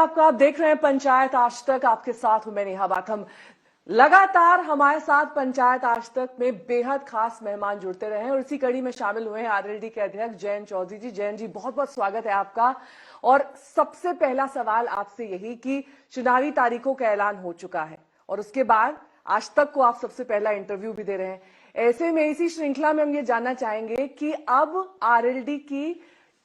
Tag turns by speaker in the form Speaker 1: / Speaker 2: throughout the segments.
Speaker 1: आपका। आप देख रहे हैं पंचायत आज तक, आपके साथ हूं मैं नेहा बाथम। लगातार हमारे साथ पंचायत आज तक में बेहद खास मेहमान जुड़ते रहे हैं और इसी कड़ी में शामिल हुए हैं आरएलडी के अध्यक्ष जयंत चौधरी जी। जयंत जी, बहुत बहुत स्वागत है आपका। और सबसे पहला सवाल आपसे यही कि चुनावी तारीखों का ऐलान हो चुका है और उसके बाद आज तक को आप सबसे पहला इंटरव्यू भी दे रहे हैं। ऐसे में इसी श्रृंखला में हम ये जानना चाहेंगे कि अब आरएलडी की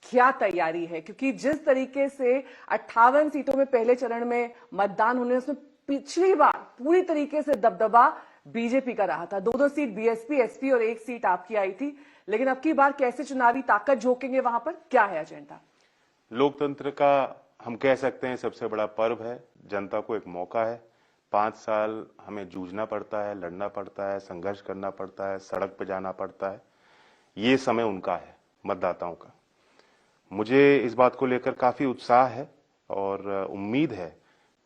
Speaker 1: क्या तैयारी है, क्योंकि जिस तरीके से 58 सीटों में पहले चरण में मतदान होने, उसमें पिछली बार पूरी तरीके से दबदबा बीजेपी का रहा था। दो सीट बीएसपी एसपी और एक सीट आपकी आई थी, लेकिन अब की बार कैसे चुनावी ताकत झोंकेंगे, वहां पर क्या है एजेंडा?
Speaker 2: लोकतंत्र का हम कह सकते हैं सबसे बड़ा पर्व है। जनता को एक मौका है। 5 साल हमें जूझना पड़ता है, लड़ना पड़ता है, संघर्ष करना पड़ता है, सड़क पे जाना पड़ता है। ये समय उनका है, मतदाताओं का। मुझे इस बात को लेकर काफी उत्साह है और उम्मीद है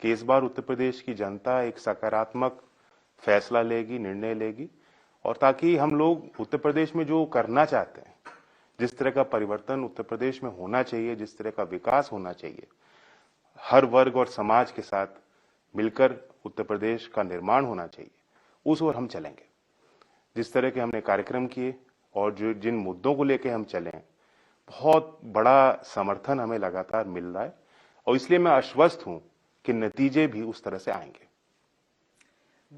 Speaker 2: कि इस बार उत्तर प्रदेश की जनता एक सकारात्मक फैसला लेगी, निर्णय लेगी, और ताकि हम लोग उत्तर प्रदेश में जो करना चाहते हैं, जिस तरह का परिवर्तन उत्तर प्रदेश में होना चाहिए, जिस तरह का विकास होना चाहिए, हर वर्ग और समाज के साथ मिलकर उत्तर प्रदेश का निर्माण होना चाहिए, उस ओर हम चलेंगे। जिस तरह के हमने कार्यक्रम किए और जो जिन मुद्दों को लेकर हम चले, बहुत बड़ा समर्थन हमें लगातार मिल रहा है और इसलिए मैं आश्वस्त हूं कि नतीजे भी उस तरह से आएंगे।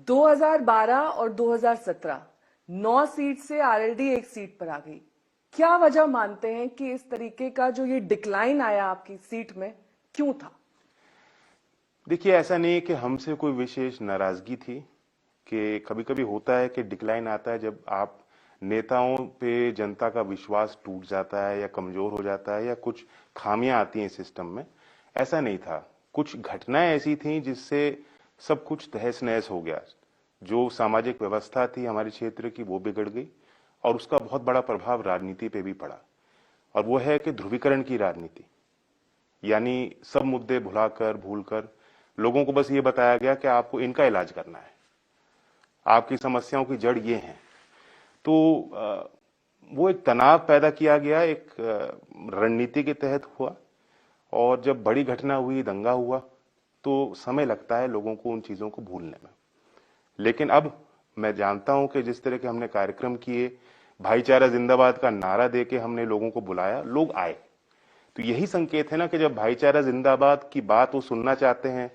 Speaker 1: 2012 और 2017 9 सीट से आरएलडी 1 सीट पर आ गई। क्या वजह मानते हैं कि इस तरीके का जो ये डिक्लाइन आया आपकी सीट में, क्यों था?
Speaker 2: देखिए, ऐसा नहीं है कि हमसे कोई विशेष नाराजगी थी। कि कभी कभी होता है कि डिक्लाइन आता है जब आप नेताओं पे जनता का विश्वास टूट जाता है या कमजोर हो जाता है या कुछ खामियां आती हैं सिस्टम में। ऐसा नहीं था। कुछ घटनाएं ऐसी थीं जिससे सब कुछ तहस नहस हो गया। जो सामाजिक व्यवस्था थी हमारे क्षेत्र की, वो बिगड़ गई और उसका बहुत बड़ा प्रभाव राजनीति पे भी पड़ा। और वो है कि ध्रुवीकरण की राजनीति, यानी सब मुद्दे भुलाकर भूलकर लोगों को बस ये बताया गया कि आपको इनका इलाज करना है, आपकी समस्याओं की जड़ ये है। तो वो एक तनाव पैदा किया गया, एक रणनीति के तहत हुआ। और जब बड़ी घटना हुई, दंगा हुआ, तो समय लगता है लोगों को उन चीजों को भूलने में। लेकिन अब मैं जानता हूं कि जिस तरह के हमने कार्यक्रम किए, भाईचारा जिंदाबाद का नारा देके हमने लोगों को बुलाया, लोग आए। तो यही संकेत है ना कि जब भाईचारा जिंदाबाद की बात वो सुनना चाहते हैं,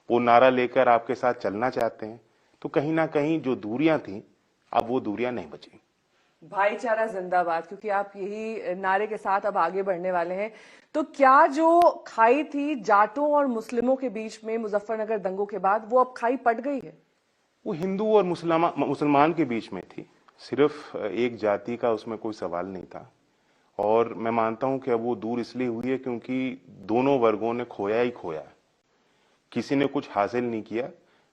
Speaker 2: वो नारा लेकर आपके साथ चलना चाहते हैं, तो कहीं ना कहीं जो दूरियां थी, अब वो दूरियां नहीं बची।
Speaker 1: भाईचारा जिंदाबाद, क्योंकि आप यही नारे के साथ अब आगे बढ़ने वाले हैं। तो क्या जो खाई थी जाटों और मुस्लिमों के बीच में मुजफ्फरनगर दंगों के बाद, वो अब खाई पट गई है?
Speaker 2: वो हिंदू और मुसलमान के बीच में थी। सिर्फ एक जाति का उसमें कोई सवाल नहीं था। और मैं मानता हूं कि अब वो दूर इसलिए हुई है क्योंकि दोनों वर्गों ने खोया ही खोया। किसी ने कुछ हासिल नहीं किया।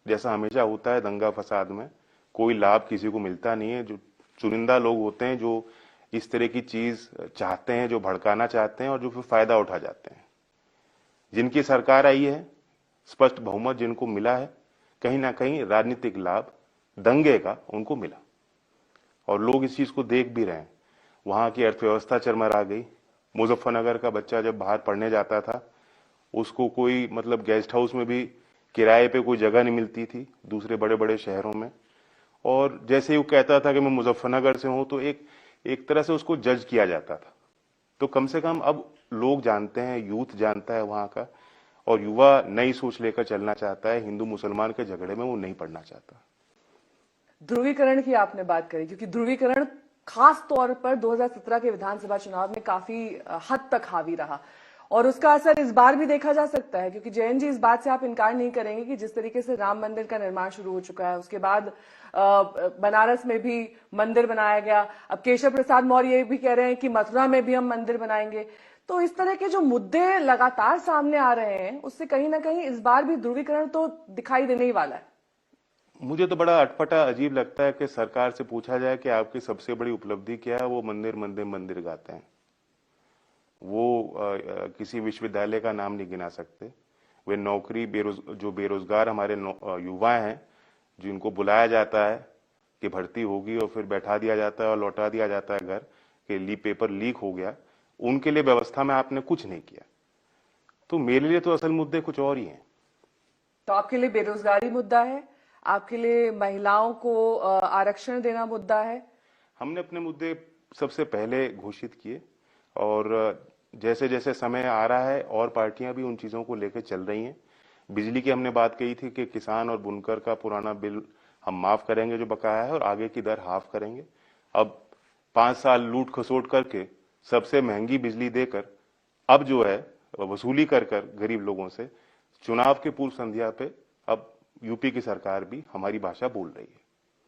Speaker 2: जैसा हमेशा होता है दंगा फसाद में, कोई लाभ किसी को मिलता नहीं है। जो चुनिंदा लोग होते हैं जो इस तरह की चीज चाहते हैं, जो भड़काना चाहते हैं और जो फिर फायदा उठा जाते हैं। जिनकी सरकार आई है, स्पष्ट बहुमत जिनको मिला है, कहीं ना कहीं राजनीतिक लाभ दंगे का उनको मिला और लोग इस चीज को देख भी रहे हैं। वहां की अर्थव्यवस्था चरमरा गई। मुजफ्फरनगर का बच्चा जब बाहर पढ़ने जाता था, उसको कोई गेस्ट हाउस में भी किराए पे कोई जगह नहीं मिलती थी दूसरे बड़े बड़े शहरों में। और जैसे ही वो कहता था कि मैं मुजफ्फरनगर से हूं, तो एक तरह से उसको जज किया जाता था। तो कम से कम अब लोग जानते हैं, यूथ जानता है वहां का, और युवा नई सोच लेकर चलना चाहता है। हिंदू मुसलमान के झगड़े में वो नहीं पड़ना चाहता।
Speaker 1: ध्रुवीकरण की आपने बात करी, क्योंकि ध्रुवीकरण खास तौर पर 2017 के विधानसभा चुनाव में काफी हद तक हावी रहा और उसका असर इस बार भी देखा जा सकता है। क्योंकि जयंत जी, इस बात से आप इनकार नहीं करेंगे कि जिस तरीके से राम मंदिर का निर्माण शुरू हो चुका है, उसके बाद बनारस में भी मंदिर बनाया गया, अब केशव प्रसाद मौर्य ये भी कह रहे हैं कि मथुरा में भी हम मंदिर बनाएंगे। तो इस तरह के जो मुद्दे लगातार सामने आ रहे हैं, उससे कहीं ना कहीं इस बार भी ध्रुवीकरण तो दिखाई देने ही वाला है।
Speaker 2: मुझे तो बड़ा अटपटा अजीब लगता है कि सरकार से पूछा जाए कि आपकी सबसे बड़ी उपलब्धि क्या है, वो मंदिर मंदिर मंदिर गाते हैं। वो किसी विश्वविद्यालय का नाम नहीं गिना सकते। वे नौकरी जो बेरोजगार हमारे युवा हैं, जिनको बुलाया जाता है कि भर्ती होगी और फिर बैठा दिया जाता है और लौटा दिया जाता है घर कि पेपर लीक हो गया, उनके लिए व्यवस्था में आपने कुछ नहीं किया। तो मेरे लिए तो असल मुद्दे कुछ और ही हैं।
Speaker 1: तो आपके लिए बेरोजगारी मुद्दा है, आपके लिए महिलाओं को आरक्षण देना मुद्दा है?
Speaker 2: हमने अपने मुद्दे सबसे पहले घोषित किए और जैसे जैसे समय आ रहा है और पार्टियां भी उन चीजों को लेकर चल रही हैं। बिजली की हमने बात कही थी कि किसान और बुनकर का पुराना बिल हम माफ करेंगे जो बकाया है, और आगे की दर हाफ करेंगे। अब 5 साल लूट खसोट करके सबसे महंगी बिजली देकर अब जो है वसूली कर कर गरीब लोगों से चुनाव के पूर्व संध्या पे अब यूपी की सरकार भी हमारी भाषा बोल रही है।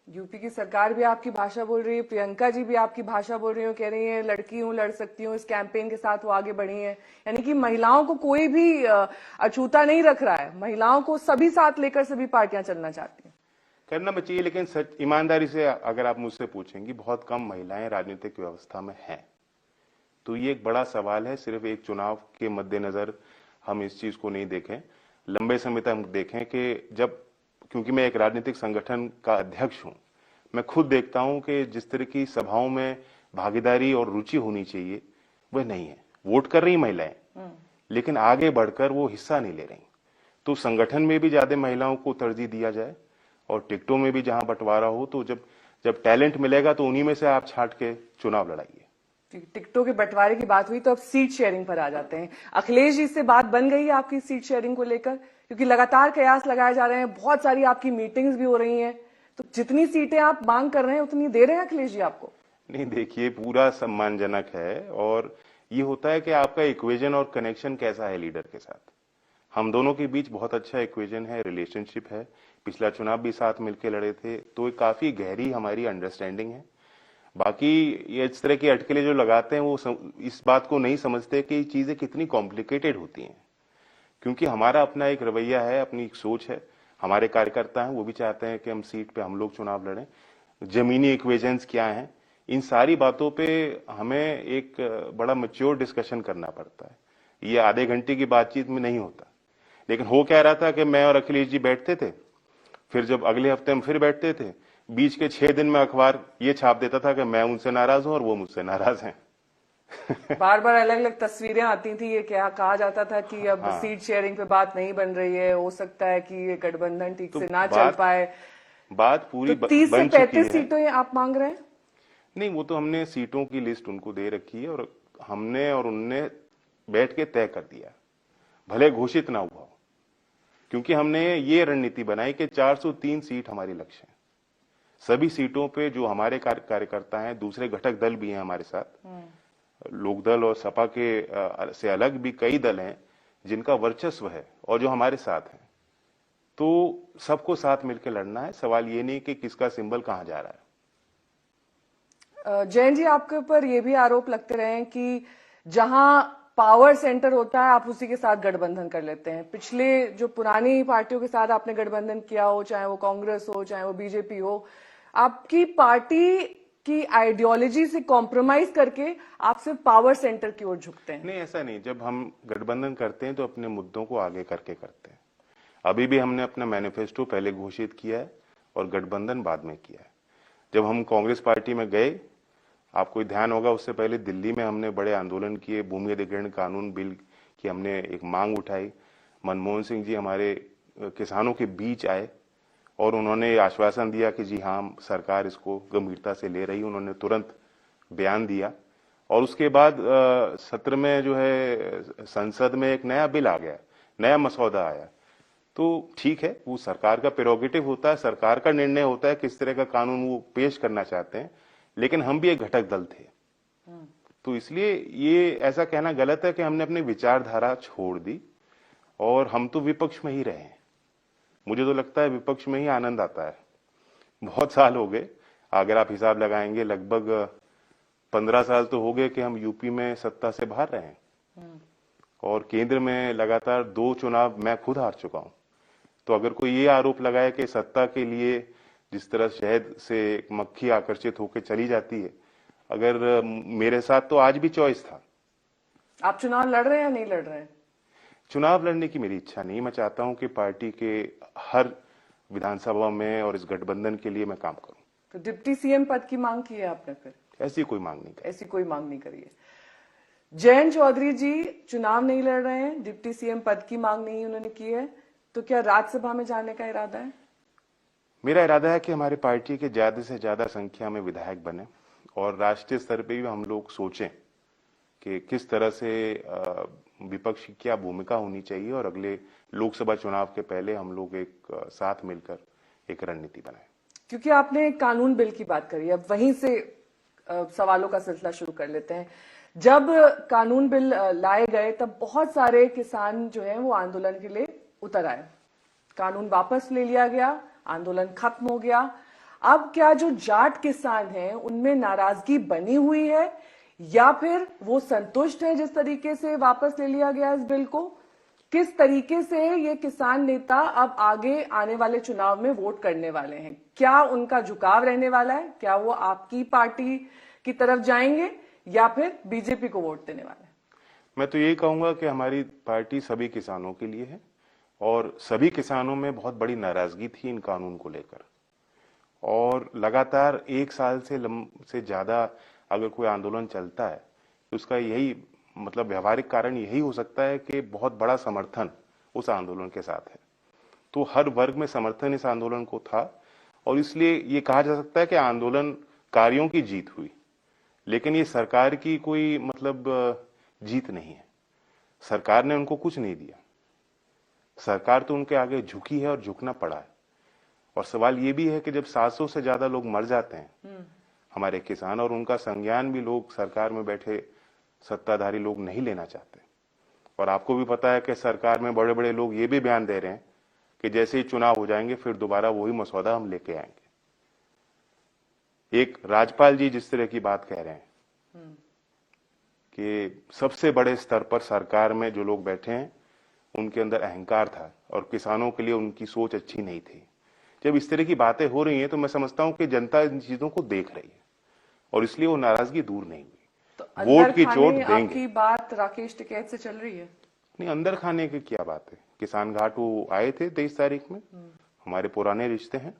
Speaker 1: यूपी की सरकार भी आपकी भाषा बोल रही है, प्रियंका जी भी आपकी भाषा बोल रही हो, कह रही है लड़की हूं, लड़ सकती हूँ, इस कैंपेन के साथ वो आगे बढ़ी हैं। यानी कि महिलाओं को कोई भी अछूता नहीं रख रहा है, महिलाओं को सभी साथ लेकर सभी पार्टियां चलना चाहती हैं।
Speaker 2: करना भी चाहिए, लेकिन सच ईमानदारी से अगर आप मुझसे पूछेंगी, बहुत कम महिलाएं राजनीतिक व्यवस्था में हैं। तो ये एक बड़ा सवाल है। सिर्फ एक चुनाव के मद्देनजर हम इस चीज को नहीं देखें, लंबे समय तक हम देखें कि जब, क्योंकि मैं एक राजनीतिक संगठन का अध्यक्ष हूं, मैं खुद देखता हूं कि जिस तरह की सभाओं में भागीदारी और रुचि होनी चाहिए वह नहीं है। वोट कर रही महिलाएं, लेकिन आगे बढ़कर वो हिस्सा नहीं ले रही। तो संगठन में भी ज्यादा महिलाओं को तरजीह दिया जाए और टिकटों में भी जहां बंटवारा हो, तो जब जब टैलेंट मिलेगा तो उन्हीं में से आप छांट के चुनाव लड़ाइए।
Speaker 1: टिकटों के बंटवारे की बात हुई तो अब सीट शेयरिंग पर आ जाते हैं। अखिलेश जी से बात बन गई है आपकी सीट शेयरिंग को लेकर? क्योंकि लगातार कयास लगाए जा रहे हैं, बहुत सारी आपकी मीटिंग्स भी हो रही हैं, तो जितनी सीटें आप मांग कर रहे हैं उतनी दे रहे हैं अखिलेश जी आपको?
Speaker 2: नहीं, देखिए, पूरा सम्मानजनक है और ये होता है कि आपका इक्वेजन और कनेक्शन कैसा है लीडर के साथ। हम दोनों के बीच बहुत अच्छा इक्वेजन है, रिलेशनशिप है। पिछला चुनाव भी साथ मिलकर लड़े थे, तो एक काफी गहरी हमारी अंडरस्टैंडिंग है। बाकी ये इस तरह की अटकलें जो लगाते हैं वो इस बात को नहीं समझते कि चीजें कितनी कॉम्प्लिकेटेड होती हैं। क्योंकि हमारा अपना एक रवैया है, अपनी एक सोच है, हमारे कार्यकर्ता हैं, वो भी चाहते हैं कि हम सीट पे हम लोग चुनाव लड़ें। जमीनी इक्वेशंस क्या हैं, इन सारी बातों पे हमें एक बड़ा मैच्योर डिस्कशन करना पड़ता है। ये आधे घंटे की बातचीत में नहीं होता। लेकिन हो क्या रहा था कि मैं और अखिलेश जी बैठते थे, फिर जब अगले हफ्ते हम फिर बैठते थे, बीच के 6 दिन में अखबार ये छाप देता था कि मैं उनसे नाराज हूं और वो मुझसे नाराज हैं।
Speaker 1: बार बार अलग अलग तस्वीरें आती थी, ये क्या कहा जाता था कि अब सीट शेयरिंग पे बात नहीं बन रही है, हो सकता है कि ये गठबंधन ठीक से ना चल पाए।
Speaker 2: बात पूरी
Speaker 1: तो 30 से
Speaker 2: बन चुकी
Speaker 1: 35
Speaker 2: है।
Speaker 1: सीटें आप मांग रहे हैं?
Speaker 2: नहीं, वो तो हमने सीटों की लिस्ट उनको दे रखी है और हमने और उनने बैठ के तय कर दिया, भले घोषित ना हुआ हो। क्योंकि हमने ये रणनीति बनाई कि 403 सीट हमारी लक्ष्य है। सभी सीटों पे जो हमारे कार्यकर्ता हैं, दूसरे घटक दल भी हैं हमारे साथ, लोकदल और सपा के से अलग भी कई दल हैं जिनका वर्चस्व है और जो हमारे साथ हैं। तो सबको साथ मिलकर लड़ना है। सवाल ये नहीं कि किसका सिंबल कहां जा रहा है।
Speaker 1: जैन जी, आपके ऊपर ये भी आरोप लगते रहे हैं कि जहां पावर सेंटर होता है आप उसी के साथ गठबंधन कर लेते हैं। पिछले जो पुरानी पार्टियों के साथ आपने गठबंधन किया हो, चाहे वो कांग्रेस हो चाहे वो बीजेपी हो, आपकी पार्टी की आइडियोलॉजी से कॉम्प्रोमाइज करके आप सिर्फ पावर सेंटर की ओर झुकते हैं।
Speaker 2: नहीं, ऐसा नहीं। जब हम गठबंधन करते हैं तो अपने मुद्दों को आगे करके करते हैं। अभी भी हमने अपना मैनिफेस्टो पहले घोषित किया है और गठबंधन बाद में किया है। जब हम कांग्रेस पार्टी में गए, आपको ध्यान होगा, उससे पहले दिल्ली में हमने बड़े आंदोलन किए, भूमि अधिग्रहण कानून बिल की हमने एक मांग उठाई। मनमोहन सिंह जी हमारे किसानों के बीच आए और उन्होंने आश्वासन दिया कि जी हाँ, सरकार इसको गंभीरता से ले रही। उन्होंने तुरंत बयान दिया और उसके बाद सत्र में जो है संसद में एक नया बिल आ गया, नया मसौदा आया। तो ठीक है, वो सरकार का प्रेरोगेटिव होता है, सरकार का निर्णय होता है किस तरह का कानून वो पेश करना चाहते हैं। लेकिन हम भी एक घटक दल थे, तो इसलिए ये ऐसा कहना गलत है कि हमने अपनी विचारधारा छोड़ दी और हम तो विपक्ष में ही रहे हैं। मुझे तो लगता है विपक्ष में ही आनंद आता है। बहुत साल हो गए, अगर आप हिसाब लगाएंगे लगभग 15 साल तो हो गए कि हम यूपी में सत्ता से बाहर रहे हैं और केंद्र में लगातार 2 चुनाव मैं खुद हार चुका हूं। तो अगर कोई ये आरोप लगाए कि सत्ता के लिए जिस तरह शहद से मक्खी आकर्षित होकर चली जाती है, अगर मेरे साथ तो आज भी चॉइस था।
Speaker 1: आप चुनाव लड़ रहे हैं या नहीं लड़ रहे हैं?
Speaker 2: चुनाव लड़ने की मेरी इच्छा नहीं। मैं चाहता हूं कि पार्टी के हर विधानसभा में और इस गठबंधन के लिए मैं काम करूं।
Speaker 1: तो डिप्टी सीएम पद की मांग की है आपने? फिर
Speaker 2: ऐसी कोई मांग नहीं करी।
Speaker 1: ऐसी कोई मांग नहीं करी है। जयंत चौधरी जी चुनाव नहीं लड़ रहे हैं, डिप्टी सीएम पद की मांग नहीं उन्होंने की है, तो क्या राज्यसभा में जाने का इरादा है?
Speaker 2: मेरा इरादा है कि हमारी पार्टी के ज्यादा से ज्यादा संख्या में विधायक बने और राष्ट्रीय स्तर पे भी हम लोग सोचें कि किस तरह से विपक्ष की क्या भूमिका होनी चाहिए और अगले लोकसभा चुनाव के पहले हम लोग एक साथ मिलकर एक रणनीति बनाएं।
Speaker 1: क्योंकि आपने कानून बिल की बात करी, अब वहीं से सवालों का सिलसिला शुरू कर लेते हैं। जब कानून बिल लाए गए तब बहुत सारे किसान जो हैं वो आंदोलन के लिए उतर आए। कानून वापस ले लिया गया, आंदोलन खत्म हो गया। अब क्या जो जाट किसान हैं उनमें नाराजगी बनी हुई है या फिर वो संतुष्ट है जिस तरीके से वापस ले लिया गया इस बिल को? किस तरीके से ये किसान नेता अब आगे आने वाले चुनाव में वोट करने वाले हैं? क्या उनका झुकाव रहने वाला है? क्या वो आपकी पार्टी की तरफ जाएंगे या फिर बीजेपी को वोट देने वाले हैं?
Speaker 2: मैं तो यही कहूंगा कि हमारी पार्टी सभी किसानों के लिए है और सभी किसानों में बहुत बड़ी नाराजगी थी इन कानून को लेकर और लगातार एक साल से ज्यादा अगर कोई आंदोलन चलता है तो उसका यही मतलब व्यवहारिक कारण यही हो सकता है कि बहुत बड़ा समर्थन उस आंदोलन के साथ है। तो हर वर्ग में समर्थन इस आंदोलन को था और इसलिए ये कहा जा सकता है कि आंदोलनकारियों की जीत हुई, लेकिन ये सरकार की कोई मतलब जीत नहीं है। सरकार ने उनको कुछ नहीं दिया, सरकार तो उनके आगे झुकी है और झुकना पड़ा है। और सवाल ये भी है कि जब 700 से ज्यादा लोग मर जाते हैं हमारे किसान, और उनका संज्ञान भी लोग सरकार में बैठे सत्ताधारी लोग नहीं लेना चाहते। और आपको भी पता है कि सरकार में बड़े बड़े लोग ये भी बयान दे रहे हैं कि जैसे ही चुनाव हो जाएंगे फिर दोबारा वही मसौदा हम लेके आएंगे। एक राज्यपाल जी जिस तरह की बात कह रहे हैं कि सबसे बड़े स्तर पर सरकार में जो लोग बैठे हैं उनके अंदर अहंकार था और किसानों के लिए उनकी सोच अच्छी नहीं थी। जब इस तरह की बातें हो रही हैं तो मैं समझता हूं कि जनता इन चीजों को देख रही है और इसलिए वो नाराजगी दूर नहीं हुई।
Speaker 1: तो
Speaker 2: वोट की चोट देंगे।
Speaker 1: आपकी बात राकेश टिकैत से चल रही है?
Speaker 2: नहीं, अंदर खाने की क्या बात है। किसान घाट वो आए थे 23 तारीख में, हमारे पुराने रिश्ते हैं।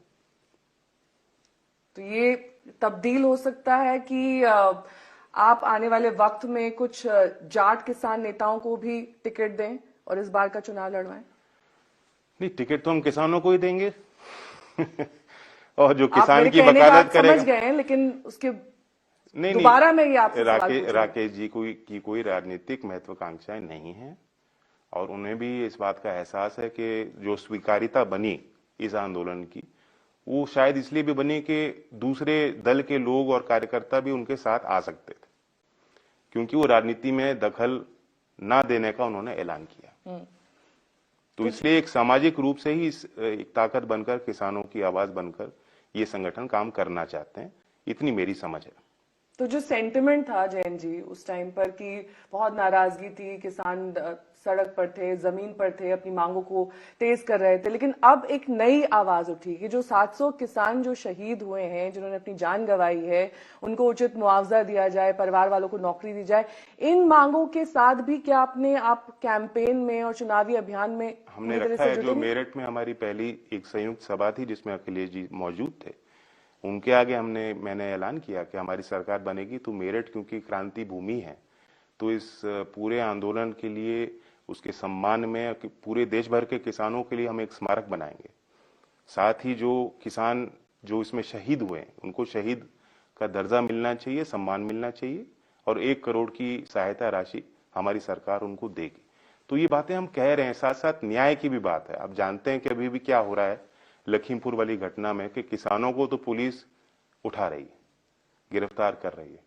Speaker 1: तो ये तब्दील हो सकता है कि आप आने वाले वक्त में कुछ जाट किसान नेताओं को भी टिकट दें और इस बार का चुनाव लड़वाएं?
Speaker 2: नहीं, टिकट तो हम किसानों को ही देंगे और जो
Speaker 1: आप
Speaker 2: किसान
Speaker 1: मेरे
Speaker 2: की
Speaker 1: कहने
Speaker 2: वकालत
Speaker 1: बात
Speaker 2: करेगा।
Speaker 1: समझ गए हैं, लेकिन उसके
Speaker 2: नहीं
Speaker 1: दोबारा मैं ये आपसे सवाल
Speaker 2: राकेश
Speaker 1: पूछूंगा।
Speaker 2: राकेश जी की कोई राजनीतिक महत्वाकांक्षाएं नहीं है और उन्हें भी इस बात का एहसास है कि जो स्वीकारिता बनी इस आंदोलन की वो शायद इसलिए भी बनी कि दूसरे दल के लोग और कार्यकर्ता भी उनके साथ आ सकते थे, क्योंकि वो राजनीति में दखल ना देने का उन्होंने ऐलान किया। तो इसलिए एक सामाजिक रूप से ही एक ताकत बनकर, किसानों की आवाज बनकर ये संगठन काम करना चाहते हैं, इतनी मेरी समझ है।
Speaker 1: तो जो सेंटिमेंट था जैन जी उस टाइम पर कि बहुत नाराजगी थी, किसान सड़क पर थे, जमीन पर थे, अपनी मांगों को तेज कर रहे थे, लेकिन अब एक नई आवाज उठी कि जो 700 किसान जो शहीद हुए हैं, जिन्होंने अपनी जान गंवाई है, उनको उचित मुआवजा दिया जाए, परिवार वालों को नौकरी दी जाए। इन मांगों के साथ भी क्या आप कैंपेन में और चुनावी अभियान में
Speaker 2: हमने रखा है? जो मेरठ में हमारी पहली एक संयुक्त सभा थी जिसमें अखिलेश जी मौजूद थे, उनके आगे मैंने ऐलान किया कि हमारी सरकार बनेगी तो मेरठ क्योंकि क्रांति भूमि है तो इस पूरे आंदोलन के लिए उसके सम्मान में पूरे देश भर के किसानों के लिए हम एक स्मारक बनाएंगे। साथ ही जो किसान जो इसमें शहीद हुए उनको शहीद का दर्जा मिलना चाहिए, सम्मान मिलना चाहिए और 1 करोड़ की सहायता राशि हमारी सरकार उनको देगी। तो ये बातें हम कह रहे हैं, साथ साथ न्याय की भी बात है। आप जानते हैं कि अभी भी क्या हो रहा है लखीमपुर वाली घटना में कि किसानों को तो पुलिस उठा रही है, गिरफ्तार कर रही है।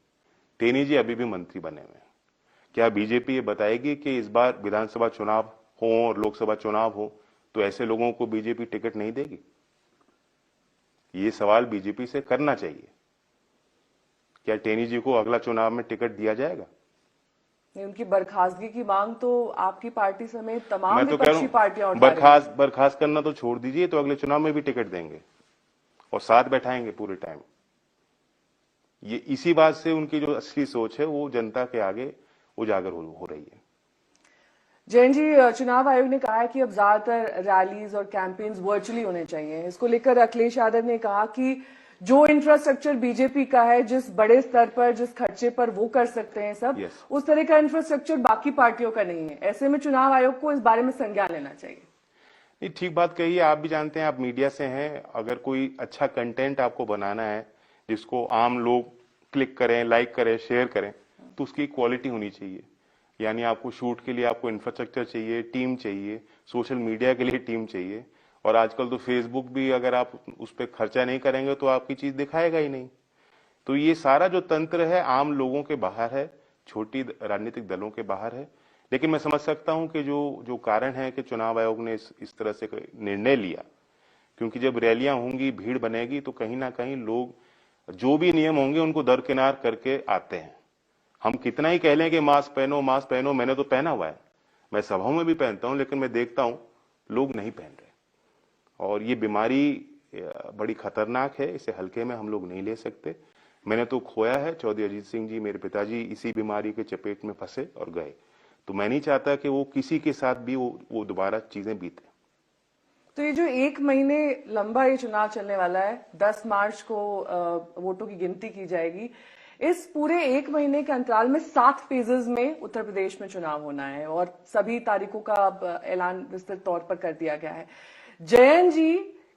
Speaker 2: टेनी जी अभी भी मंत्री बने हुए हैं। क्या बीजेपी ये बताएगी कि इस बार विधानसभा चुनाव हो और लोकसभा चुनाव हो तो ऐसे लोगों को बीजेपी टिकट नहीं देगी? ये सवाल बीजेपी से करना चाहिए। क्या टेनी जी को अगला चुनाव में टिकट दिया जाएगा?
Speaker 1: उनकी बर्खास्तगी की मांग तो आपकी पार्टी समेत तमाम
Speaker 2: मैं तो कह रहा
Speaker 1: विपक्षी पार्टियां उठा रही हैं।
Speaker 2: बर्खास्त करना तो छोड़ दीजिए, तो अगले चुनाव में भी टिकट देंगे और साथ बैठाएंगे पूरे टाइम। ये इसी बात से उनकी जो असली सोच है वो जनता के आगे उजागर हो रही है।
Speaker 1: जैन जी, चुनाव आयोग ने कहा है कि अब ज्यादातर रैलीज और कैंपेन्स वर्चुअली होने चाहिए। इसको लेकर अखिलेश यादव ने कहा कि जो इंफ्रास्ट्रक्चर बीजेपी का है, जिस बड़े स्तर पर, जिस खर्चे पर वो कर सकते हैं सब,
Speaker 2: Yes.
Speaker 1: उस तरह का इंफ्रास्ट्रक्चर बाकी पार्टियों का नहीं है। ऐसे में चुनाव आयोग को इस बारे में संज्ञान लेना चाहिए।
Speaker 2: नहीं, ठीक बात कही है। आप भी जानते हैं, आप मीडिया से हैं, अगर कोई अच्छा कंटेंट आपको बनाना है जिसको आम लोग क्लिक करें, लाइक करें, शेयर करें, तो उसकी क्वालिटी होनी चाहिए। यानी आपको शूट के लिए आपको इंफ्रास्ट्रक्चर चाहिए, टीम चाहिए, सोशल मीडिया के लिए टीम चाहिए, और आजकल तो फेसबुक भी अगर आप उस पर खर्चा नहीं करेंगे तो आपकी चीज दिखाएगा ही नहीं। तो ये सारा जो तंत्र है आम लोगों के बाहर है, छोटी राजनीतिक दलों के बाहर है। लेकिन मैं समझ सकता हूं कि जो जो कारण है कि चुनाव आयोग ने इस तरह से निर्णय लिया, क्योंकि जब रैलियां होंगी, भीड़ बनेगी, तो कहीं ना कहीं लोग जो भी नियम होंगे उनको दरकिनार करके आते हैं। हम कितना ही कह लें कि मास्क पहनो, मास्क पहनो, मैंने तो पहना हुआ है, मैं सभाओं में भी पहनता हूं, लेकिन मैं देखता हूं लोग नहीं पहन रहे। और ये बीमारी बड़ी खतरनाक है, इसे हल्के में हम लोग नहीं ले सकते। मैंने तो खोया है, चौधरी अजीत सिंह जी, मेरे पिताजी इसी बीमारी के चपेट में फंसे और गए। तो मैं नहीं चाहता कि वो किसी के साथ भी वो दोबारा चीजें बीते।
Speaker 1: तो ये जो 1 महीने लंबा ये चुनाव चलने वाला है, 10 मार्च को वोटों की गिनती की जाएगी। इस पूरे 1 महीने के अंतराल में 7 फेजेस में उत्तर प्रदेश में चुनाव होना है और सभी तारीखों का अब ऐलान विस्तृत तौर पर कर दिया गया है। जयंत जी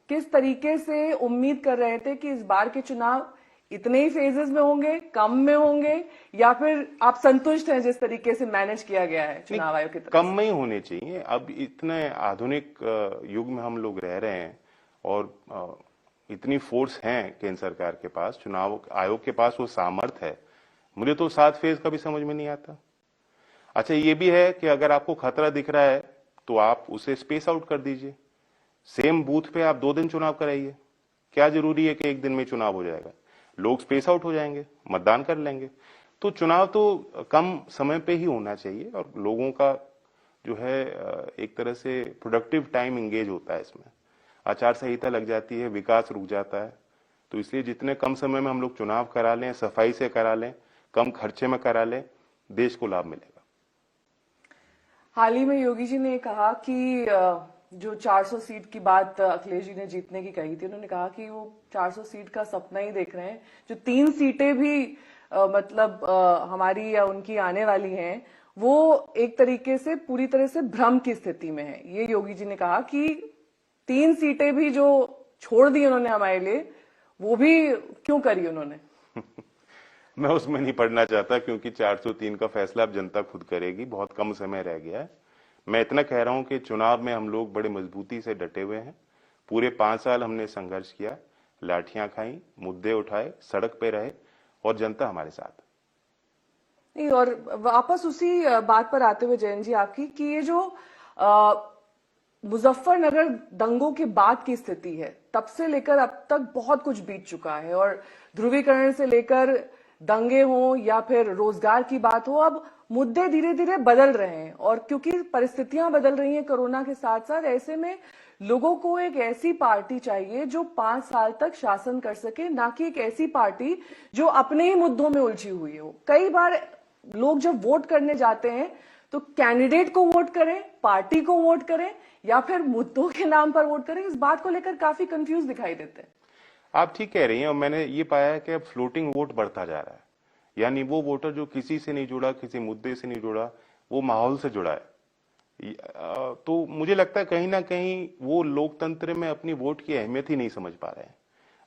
Speaker 1: किस तरीके से उम्मीद कर रहे थे कि इस बार के चुनाव इतने ही फेजेस में होंगे, कम में होंगे, या फिर आप संतुष्ट हैं जिस तरीके से मैनेज किया गया है चुनाव आयोग की तरफ
Speaker 2: कम में ही होने चाहिए। अब इतने आधुनिक युग में हम लोग रह रहे हैं और इतनी फोर्स है केंद्र सरकार के पास, चुनाव आयोग के पास वो सामर्थ्य है। मुझे तो 7 फेज का भी समझ में नहीं आता। अच्छा, ये भी है कि अगर आपको खतरा दिख रहा है तो आप उसे स्पेस आउट कर दीजिए। सेम बूथ पे आप 2 दिन चुनाव कराइए। क्या जरूरी है कि 1 दिन में चुनाव हो जाएगा? लोग स्पेस आउट हो जाएंगे, मतदान कर लेंगे। तो चुनाव तो कम समय पे ही होना चाहिए और लोगों का जो है एक तरह से प्रोडक्टिव टाइम एंगेज होता है इसमें। आचार संहिता लग जाती है, विकास रुक जाता है। तो इसलिए जितने कम समय में हम लोग चुनाव करा लें, सफाई से करा लें, कम खर्चे में करा लें, देश को लाभ मिलेगा।
Speaker 1: हाल ही में योगी जी ने कहा कि जो 400 सीट की बात अखिलेश जी ने जीतने की कही थी, उन्होंने कहा कि वो 400 सीट का सपना ही देख रहे हैं। जो 3 सीटें भी मतलब हमारी या उनकी आने वाली हैं, वो एक तरीके से पूरी तरह से भ्रम की स्थिति में है। ये योगी जी ने कहा कि 3 सीटें भी जो छोड़ दी उन्होंने हमारे लिए, वो भी क्यों करी उन्होंने?
Speaker 2: मैं उसमें नहीं पढ़ना चाहता, क्योंकि 403 का फैसला अब जनता खुद करेगी। बहुत कम समय रह गया है। मैं इतना कह रहा हूं कि चुनाव में हम लोग बड़े मजबूती से डटे हुए हैं। पूरे 5 साल हमने संघर्ष किया, लाठियां खाई, मुद्दे उठाए, सड़क पे रहे, और जनता हमारे साथ।
Speaker 1: नहीं, और वापस उसी बात पर आते हुए जयंत जी आपकी कि ये जो मुजफ्फरनगर दंगों के बाद की स्थिति है, तब से लेकर अब तक बहुत कुछ बीत चुका है और ध्रुवीकरण से लेकर दंगे हों या फिर रोजगार की बात हो, अब मुद्दे धीरे धीरे बदल रहे हैं। और क्योंकि परिस्थितियां बदल रही हैं कोरोना के साथ साथ, ऐसे में लोगों को एक ऐसी पार्टी चाहिए जो 5 साल तक शासन कर सके, ना कि एक ऐसी पार्टी जो अपने ही मुद्दों में उलझी हुई हो। कई बार लोग जब वोट करने जाते हैं तो कैंडिडेट को वोट करें, पार्टी को वोट करें, या फिर मुद्दों के नाम पर वोट करें, इस बात को लेकर काफी कंफ्यूज दिखाई देते हैं।
Speaker 2: आप ठीक कह रही हैं, और मैंने ये पाया है कि अब फ्लोटिंग वोट बढ़ता जा रहा है। यानी वो वोटर जो किसी से नहीं जुड़ा, किसी मुद्दे से नहीं जुड़ा, वो माहौल से जुड़ा है। तो मुझे लगता है कहीं ना कहीं वो लोकतंत्र में अपनी वोट की अहमियत ही नहीं समझ पा रहे हैं।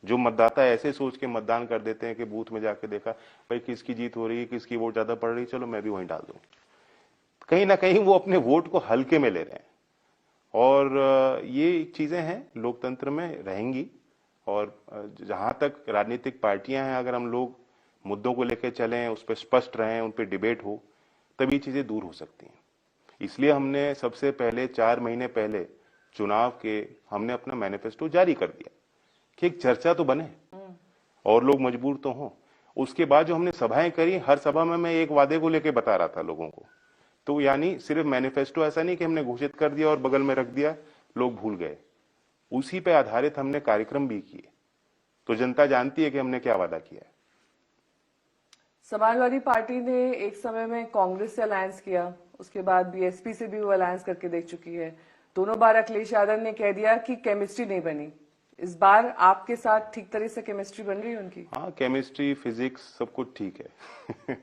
Speaker 2: जो मतदाता ऐसे सोच के मतदान कर देते हैं कि बूथ में जाके देखा भाई किसकी जीत हो रही है, किसकी वोट ज्यादा पड़ रही है, चलो मैं भी वहीं डाल दूं। कहीं ना कहीं वो अपने वोट को हल्के में ले रहे हैं। और ये चीजें हैं, लोकतंत्र में रहेंगी। और जहां तक राजनीतिक पार्टियां हैं, अगर हम लोग मुद्दों को लेकर चलें, उस पर स्पष्ट रहें, उन पर डिबेट हो, तभी चीजें दूर हो सकती हैं। इसलिए हमने सबसे पहले 4 महीने पहले चुनाव के हमने अपना मैनिफेस्टो जारी कर दिया कि एक चर्चा तो बने और लोग मजबूर तो हों। उसके बाद जो हमने सभाएं करी, हर सभा में मैं एक वादे को लेकर बता रहा था लोगों को। तो यानी सिर्फ मैनिफेस्टो ऐसा नहीं कि हमने घोषित कर दिया और बगल में रख दिया, लोग भूल गए। उसी पे आधारित हमने कार्यक्रम भी किए। तो जनता जानती है कि हमने क्या वादा किया है।
Speaker 1: समाजवादी पार्टी ने एक समय में कांग्रेस से अलायंस किया, उसके बाद बीएसपी से भी वो अलायंस करके देख चुकी है। दोनों बार अखिलेश यादव ने कह दिया कि केमिस्ट्री नहीं बनी इस बार आपके साथ ठीक तरह से केमिस्ट्री बन रही है उनकी?
Speaker 2: हाँ, केमिस्ट्री, फिजिक्स सब कुछ ठीक है।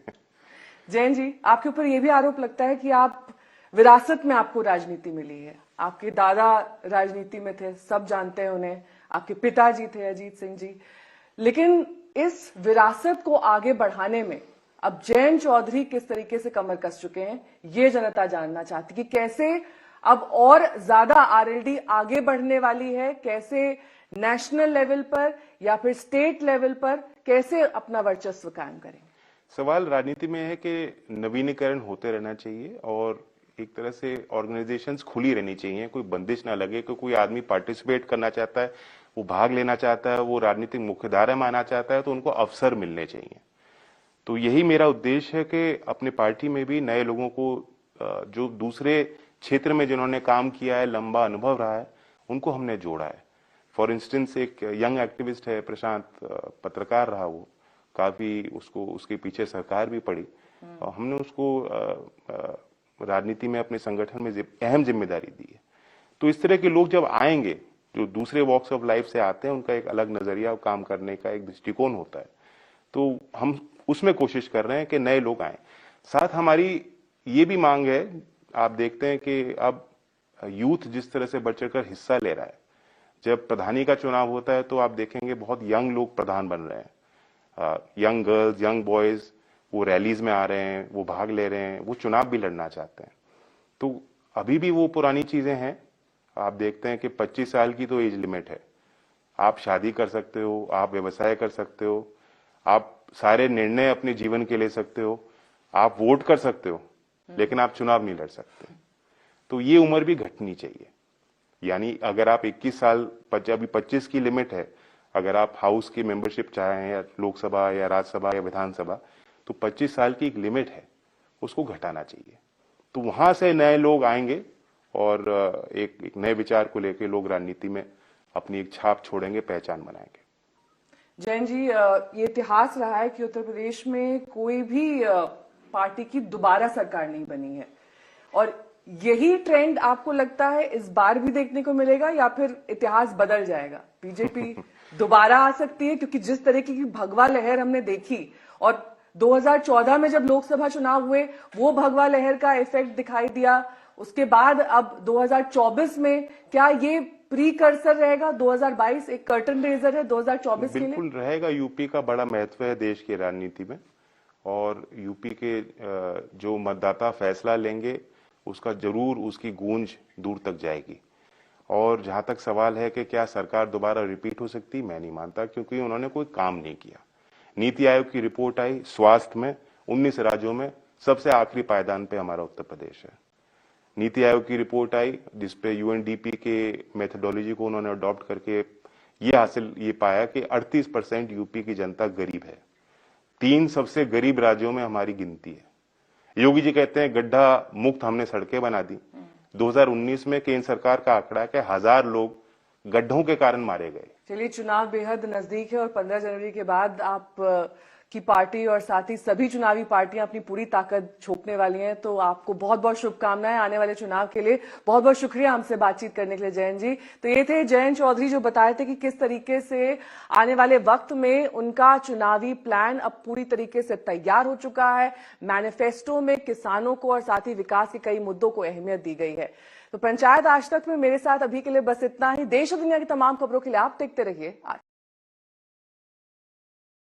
Speaker 1: जैन जी, आपके ऊपर यह भी आरोप लगता है कि आप विरासत में आपको राजनीति मिली है। आपके दादा राजनीति में थे, सब जानते हैं उन्हें। आपके पिताजी थे अजीत सिंह जी। लेकिन इस विरासत को आगे बढ़ाने में अब जयंत चौधरी किस तरीके से कमर कस चुके हैं, ये जनता जानना चाहती कि कैसे अब और ज्यादा आरएलडी आगे बढ़ने वाली है, कैसे नेशनल लेवल पर या फिर स्टेट लेवल पर कैसे अपना वर्चस्व कायम करेंगे।
Speaker 2: सवाल राजनीति में है कि नवीनीकरण होते रहना चाहिए और एक तरह से ऑर्गेनाइजेशंस खुली रहनी चाहिए, कोई बंदिश ना लगे कि कोई आदमी पार्टिसिपेट करना चाहता है, वो भाग लेना चाहता है, वो राजनीतिक मुख्यधारा में आना चाहता है, तो उनको अवसर मिलने चाहिए। तो यही मेरा उद्देश्य है कि अपनी पार्टी में भी नए लोगों को जो दूसरे क्षेत्र में जिन्होंने काम किया है, लंबा अनुभव रहा है, उनको हमने जोड़ा है। फॉर इंस्टेंस एक यंग एक्टिविस्ट है प्रशांत, पत्रकार रहा वो, काफी उसको उसके पीछे सरकार भी पड़ी और हमने उसको राजनीति में अपने संगठन में अहम जिम्मेदारी दी है। तो इस तरह के लोग जब आएंगे, जो दूसरे वॉक्स ऑफ लाइफ से आते हैं, उनका एक अलग नजरिया काम करने का एक दृष्टिकोण होता है, तो हम उसमें कोशिश कर रहे हैं कि नए लोग आए। साथ हमारी ये भी मांग है, आप देखते हैं कि अब यूथ जिस तरह से बढ़ चढ़कर हिस्सा ले रहा है, जब प्रधानी का चुनाव होता है तो आप देखेंगे बहुत यंग लोग प्रधान बन रहे हैं, यंग गर्ल्स, यंग बॉयज, वो रैलीज में आ रहे हैं, वो भाग ले रहे हैं, वो चुनाव भी लड़ना चाहते हैं। तो अभी भी वो पुरानी चीजें हैं। आप देखते हैं कि 25 साल की तो एज लिमिट है, आप शादी कर सकते हो, आप व्यवसाय कर सकते हो, आप सारे निर्णय अपने जीवन के ले सकते हो, आप वोट कर सकते हो, लेकिन आप चुनाव नहीं लड़ सकते। तो ये उम्र भी घटनी चाहिए। यानी अगर आप 21 साल, अभी 25 की लिमिट है, अगर आप हाउस की मेंबरशिप चाहें या लोकसभा या राज्यसभा या विधानसभा, तो 25 साल की एक लिमिट है, उसको घटाना चाहिए। तो वहां से नए लोग आएंगे और एक नए विचार को लेकर लोग राजनीति में अपनी एक छाप छोड़ेंगे, पहचान बनाएंगे।
Speaker 1: जैन जी, ये इतिहास रहा है कि उत्तर प्रदेश में कोई भी पार्टी की दोबारा सरकार नहीं बनी है, और यही ट्रेंड आपको लगता है इस बार भी देखने को मिलेगा या फिर इतिहास बदल जाएगा? बीजेपी दोबारा आ सकती है, क्योंकि जिस तरीके की भगवा लहर हमने देखी और 2014 में जब लोकसभा चुनाव हुए वो भगवा लहर का इफेक्ट दिखाई दिया, उसके बाद अब 2024 में क्या ये प्रीकर्सर रहेगा? 2022 एक कर्टन रेजर है 2024 के लिए?
Speaker 2: बिल्कुल रहेगा। यूपी का बड़ा महत्व है देश की राजनीति में, और यूपी के जो मतदाता फैसला लेंगे उसका जरूर उसकी गूंज दूर तक जाएगी। और जहां तक सवाल है कि क्या सरकार दोबारा रिपीट हो सकती, मैं नहीं मानता, क्योंकि उन्होंने कोई काम नहीं किया। नीति आयोग की रिपोर्ट आई, स्वास्थ्य में 19 राज्यों में सबसे आखिरी पायदान पे हमारा उत्तर प्रदेश है। नीति आयोग की रिपोर्ट आई जिसपे यूएनडीपी के मेथोडोलॉजी को उन्होंने अडॉप्ट करके ये पाया कि 38% यूपी की जनता गरीब है। 3 सबसे गरीब राज्यों में हमारी गिनती है। योगी जी कहते हैं गड्ढा मुक्त हमने सड़कें बना दी। 2019 में केंद्र सरकार का आंकड़ा है कि 1000 लोग गड्ढों के कारण मारे गए।
Speaker 1: चलिए, चुनाव बेहद नजदीक है और 15 जनवरी के बाद आप की पार्टी और साथ ही सभी चुनावी पार्टियां अपनी पूरी ताकत झोंकने वाली हैं, तो आपको बहुत बहुत शुभकामनाएं आने वाले चुनाव के लिए। बहुत बहुत शुक्रिया हमसे बातचीत करने के लिए जयंत जी। तो ये थे जयंत चौधरी जो बताए थे कि किस तरीके से आने वाले वक्त में उनका चुनावी प्लान अब पूरी तरीके से तैयार हो चुका है। मैनिफेस्टो में किसानों को और साथ ही विकास के कई मुद्दों को अहमियत दी गई है। तो पंचायत आज तक में मेरे साथ अभी के लिए बस इतना ही। देश और दुनिया की तमाम खबरों के लिए आप देखते रहिए आज।